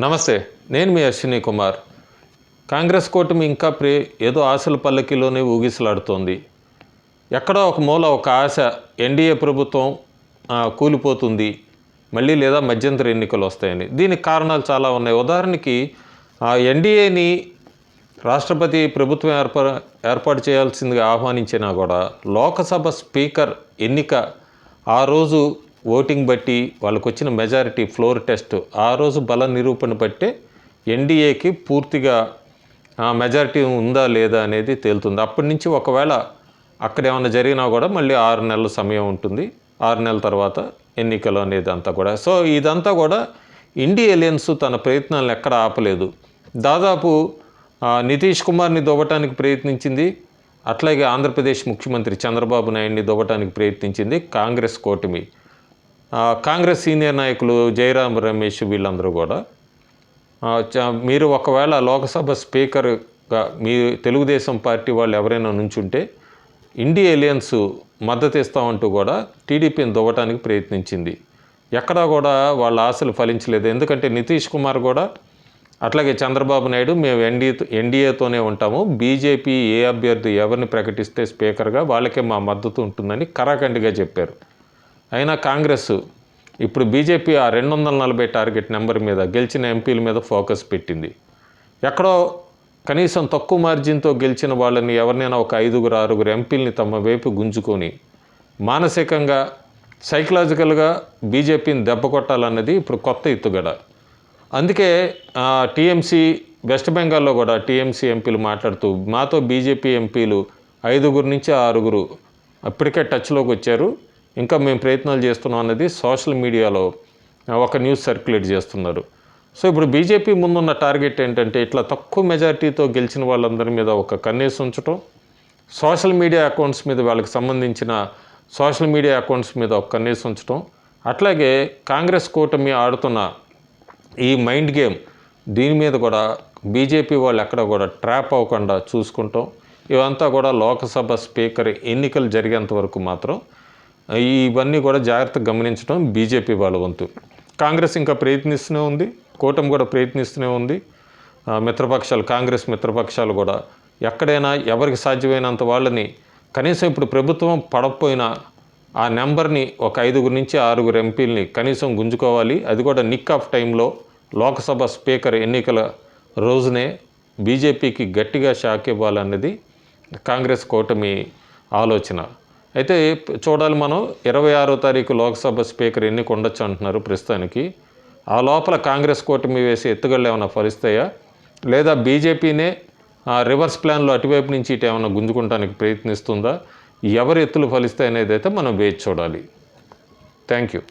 నమస్తే, నేను మీ అశ్విని కుమార్. కాంగ్రెస్ కూటమి ఇంకా ఏదో ఆశల పల్లకిలోనే ఊగిసలాడుతోంది. ఎక్కడో ఒక మూల ఒక ఆశ, ఎన్డీఏ ప్రభుత్వం కూలిపోతుంది మళ్ళీ, లేదా మధ్యంతర ఎన్నికలు వస్తాయని. దీనికి కారణాలు చాలా ఉన్నాయి. ఉదాహరణకి ఎన్డీఏని రాష్ట్రపతి ప్రభుత్వం ఏర్పాటు చేయాల్సిందిగా ఆహ్వానించినా కూడా లోకసభ స్పీకర్ ఎన్నిక ఆ రోజు ఓటింగ్ బట్టి వాళ్ళకు వచ్చిన మెజారిటీ ఫ్లోర్ టెస్ట్ ఆ రోజు బల నిరూపణ బట్టే ఎన్డీఏకి పూర్తిగా మెజారిటీ ఉందా లేదా అనేది తేలుతుంది. అప్పటి నుంచి ఒకవేళ అక్కడ ఏమైనా జరిగినా కూడా మళ్ళీ 6 నెలల సమయం ఉంటుంది. 6 నెలల తర్వాత ఎన్నికలు అనేది అంతా కూడా. సో ఇదంతా కూడా ఇండియా ఎలియన్స్ తన ప్రయత్నాలను ఎక్కడ ఆపలేదు. దాదాపు నితీష్ కుమార్ని దొవ్వటానికి ప్రయత్నించింది, అట్లాగే ఆంధ్రప్రదేశ్ ముఖ్యమంత్రి చంద్రబాబు నాయుడిని దొవ్వటానికి ప్రయత్నించింది కాంగ్రెస్ కూటమి. కాంగ్రెస్ సీనియర్ నాయకులు జయరాం రమేష్ వీళ్ళందరూ కూడా మీరు ఒకవేళ లోకసభ స్పీకర్గా మీ తెలుగుదేశం పార్టీ వాళ్ళు ఎవరైనా నుంచుంటే ఇండియా ఎలియన్స్ మద్దతు ఇస్తామంటూ కూడా టీడీపీని దొవ్వటానికి ప్రయత్నించింది. ఎక్కడా కూడా వాళ్ళ ఆశలు ఫలించలేదు. ఎందుకంటే నితీష్ కుమార్ కూడా అట్లాగే చంద్రబాబు నాయుడు మేము ఎన్డీఏతోనే ఉంటాము, బీజేపీ ఏ అభ్యర్థి ఎవరిని ప్రకటిస్తే స్పీకర్గా వాళ్ళకే మా మద్దతు ఉంటుందని కరాఖండిగా చెప్పారు. అయినా కాంగ్రెస్ ఇప్పుడు బీజేపీ ఆ 240 టార్గెట్ నెంబర్ మీద, గెలిచిన ఎంపీల మీద ఫోకస్ పెట్టింది. ఎక్కడో కనీసం తక్కువ మార్జిన్తో గెలిచిన వాళ్ళని ఎవరినైనా ఒక 5-6 ఎంపీలని తమ వైపు గుంజుకొని మానసికంగా సైకలాజికల్గా బీజేపీని దెబ్బ కొట్టాలన్నది ఇప్పుడు కొత్త ఎత్తుగడ. అందుకే టీఎంసీ వెస్ట్ బెంగాల్లో కూడా టీఎంసీ ఎంపీలు మాట్లాడుతూ మాతో బీజేపీ ఎంపీలు 5 నుంచి 6 ఇప్పటికే టచ్లోకి వచ్చారు, ఇంకా మేము ప్రయత్నాలు చేస్తున్నాం అన్నది సోషల్ మీడియాలో ఒక న్యూస్ సర్క్యులేట్ చేస్తున్నారు. సో ఇప్పుడు బీజేపీ ముందున్న టార్గెట్ ఏంటంటే ఇట్లా తక్కువ మెజారిటీతో గెలిచిన వాళ్ళందరి మీద ఒక కన్నేసి ఉంచడం, సోషల్ మీడియా అకౌంట్స్ మీద వాళ్ళకి సంబంధించిన సోషల్ మీడియా అకౌంట్స్ మీద ఒక కన్నేసి ఉంచడం, అట్లాగే కాంగ్రెస్ కూటమి ఆడుతున్న ఈ మైండ్ గేమ్ దీని మీద కూడా బీజేపీ వాళ్ళు ఎక్కడ కూడా ట్రాప్ అవ్వకుండా చూసుకుంటాం. ఇవంతా కూడా లోకసభ స్పీకర్ ఎన్నికలు జరిగేంత వరకు మాత్రం ఇవన్నీ కూడా జాగ్రత్తగా గమనించడం బీజేపీ వాళ్ళ వంతు. కాంగ్రెస్ ఇంకా ప్రయత్నిస్తూనే ఉంది, కూటమి కూడా ప్రయత్నిస్తూనే ఉంది. మిత్రపక్షాలు, కాంగ్రెస్ మిత్రపక్షాలు కూడా ఎక్కడైనా ఎవరికి సాధ్యమైనంత వాళ్ళని కనీసం ఇప్పుడు ప్రభుత్వం పడకపోయినా ఆ నెంబర్ని ఒక 5 నుంచి 6 ఎంపీలని కనీసం గుంజుకోవాలి. అది కూడా నిక్ ఆఫ్ టైంలో లోకసభ స్పీకర్ ఎన్నికల రోజునే బీజేపీకి గట్టిగా షాక్ ఇవ్వాలన్నది కాంగ్రెస్ కూటమి ఆలోచన. అయితే చూడాలి మనం, 26వ తారీఖు లోక్సభ స్పీకర్ ఎన్నిక ఉండొచ్చు అంటున్నారు ప్రస్తుతానికి. ఆ లోపల కాంగ్రెస్ కూటమి వేసి ఎత్తుగళ్ళు ఏమైనా ఫలిస్తాయా, లేదా బీజేపీనే రివర్స్ ప్లాన్లో అటువైపు నుంచి ఇటు ఏమైనా గుంజుకుంటానికి ప్రయత్నిస్తుందా, ఎవరి ఎత్తులు ఫలిస్తాయి అనేది అయితే మనం వేచి చూడాలి. Thank you.